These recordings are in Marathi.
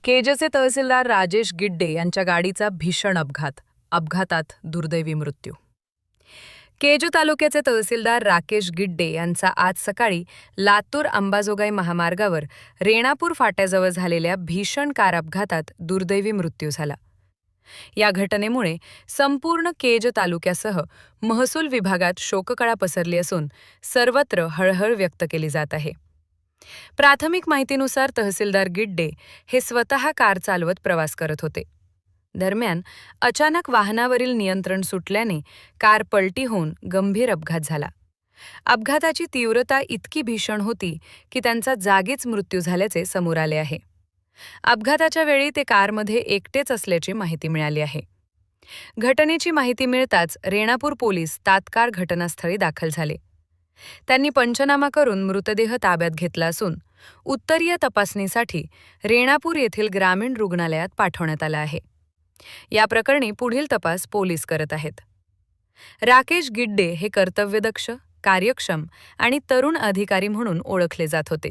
केजचे तहसीलदार राजेश गिड्डे यांच्या गाडीचा भीषण अपघातात दुर्दैवी मृत्यू. केज तालुक्याचे तहसीलदार राकेश गिड्डे यांचा आज सकाळी लातूर अंबाजोगाई महामार्गावर रेणापूर फाट्याजवळ झालेल्या भीषण कार अपघातात दुर्दैवी मृत्यू झाला. या घटनेमुळे संपूर्ण केज तालुक्यासह महसूल विभागात शोककळा पसरली असून सर्वत्र हळहळ व्यक्त केली जात आहे. प्राथमिक माहितीनुसार तहसीलदार गिड्डे हे स्वतः कार चालवत प्रवास करत होते. दरम्यान अचानक वाहनावरील नियंत्रण सुटल्याने कार पलटी होऊन गंभीर अपघात झाला. अपघाताची तीव्रता इतकी भीषण होती की त्यांचा जागीच मृत्यू झाल्याचे समोर आले आहे. अपघाताच्या वेळी ते कारमध्ये एकटेच असल्याची माहिती मिळाली आहे. घटनेची माहिती मिळताच रेणापूर पोलीस तात्काळ घटनास्थळी दाखल झाले. त्यांनी पंचनामा करून मृतदेह ताब्यात घेतला असून उत्तरीय तपासणीसाठी रेणापूर येथील ग्रामीण रुग्णालयात पाठवण्यात आला आहे. या प्रकरणी पुढील तपास पोलीस करत आहेत. राकेश गिड्डे हे कर्तव्यदक्ष, कार्यक्षम आणि तरुण अधिकारी म्हणून ओळखले जात होते.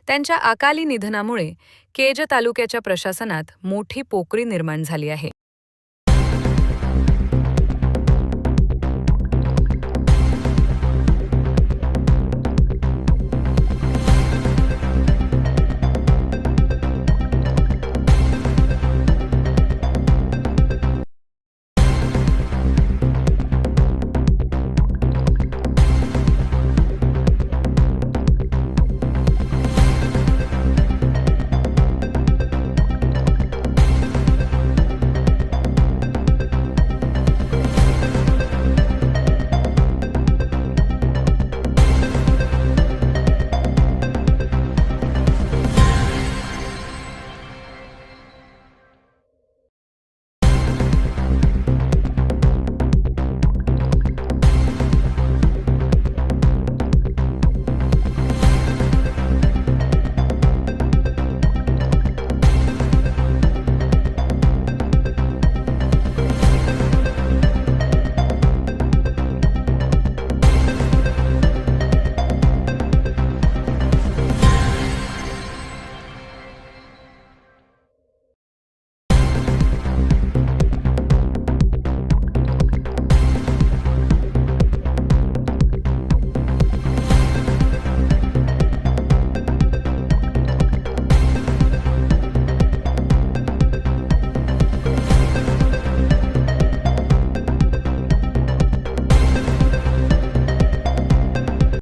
त्यांच्या अकाली निधनामुळे केज तालुक्याच्या प्रशासनात मोठी पोकळी निर्माण झाली आहे.